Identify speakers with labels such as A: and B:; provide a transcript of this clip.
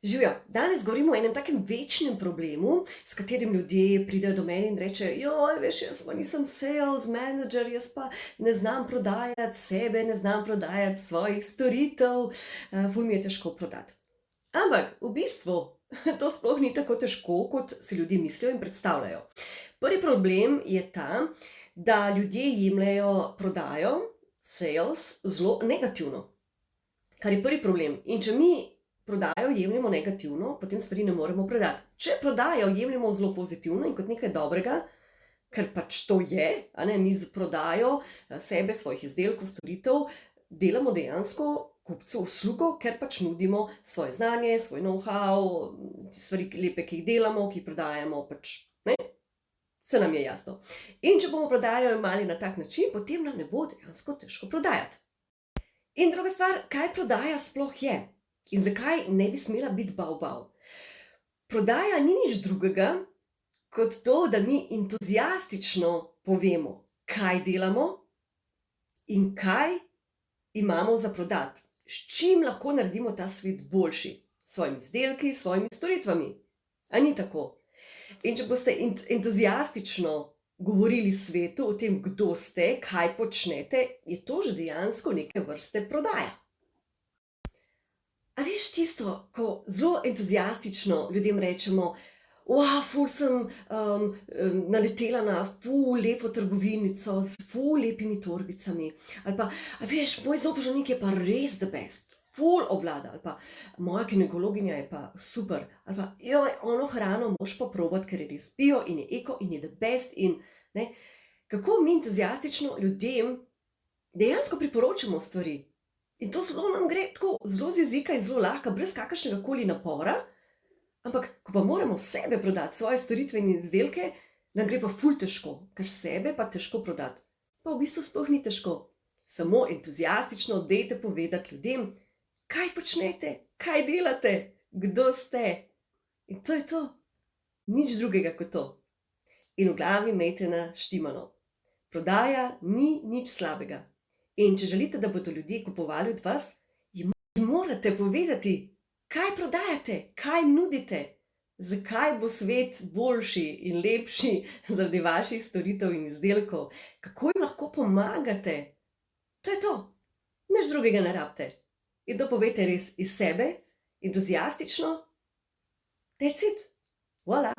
A: Živjo, danes govorimo o enem takem večnem problemu, s katerim ljudje pridejo do mene in rečejo: "Joj, veš, jaz pa nisem sales manager, jaz pa ne znam prodajati sebe, ne znam prodajati svojih storitev, ful mi je težko prodati." Ampak v bistvu to sploh ni tako težko, kot si ljudje mislijo in predstavljajo. Prvi problem je ta, da ljudje jemljejo prodajo, sales, zelo negativno. Kar je prvi problem. In če mi prodajo jemljemo negativno, potem stvari ne moremo prodati. Če prodajo jemljemo zelo pozitivno in kot nekaj dobrega, ker pač to je, a ne, mi s prodajo sebe, svojih izdelkov, storitev, delamo dejansko kupcu uslugo, ker pač nudimo svoje znanje, svoj know-how, stvari lepe, ki jih delamo, ki jih prodajamo, pač, ne, se nam je jasno. In če bomo prodajo jemali na tak način, potem nam ne bo dejansko težko prodajati. In druga stvar, kaj prodaja sploh je? In zakaj ne bi smela biti bav. Prodaja ni nič drugega, kot to, da mi entuziastično povemo, kaj delamo in kaj imamo za prodati. S čim lahko naredimo ta svet boljši? S svojimi izdelki, s svojimi storitvami. A ni tako? In če boste entuziastično govorili svetu o tem, kdo ste, kaj počnete, je to že dejansko neke vrste prodaja. A veš tisto, ko zelo entuziastično ljudem rečemo: ful sem naletela na ful lepo trgovinico s ful lepimi torbicami." Ali pa: "A veš, moj zobozdravnik je pa res the best, ful obvlada." Ali pa: "Moja ginekologinja je pa super." Ali pa: "Joj, ono hrano moraš pa probati, ker je res bio in je eko in je the best." In, ne, kako mi entuziastično ljudem dejansko priporočamo stvari. In to zelo nam gre tako zelo z jezika in zelo lahko, brez kakršnega koli napora, ampak ko pa moramo sebe prodati, svoje storitve in izdelke, nam gre pa ful težko, ker sebe pa težko prodati. Pa v bistvu sploh ni težko. Samo entuziastično dajte povedati ljudem, kaj počnete, kaj delate, kdo ste. In to je to. Nič drugega kot to. In v glavi imejte naštimano. Prodaja ni nič slabega. In če želite, da bodo ljudje kupovali od vas, jim morate povedati, kaj prodajate, kaj nudite, zakaj bo svet boljši in lepši zaradi vaših storitev in izdelkov, kako jim lahko pomagate. To je to. Nič drugega ne rabite. In to povejte res iz sebe, entuziastično. That's it. Voilà.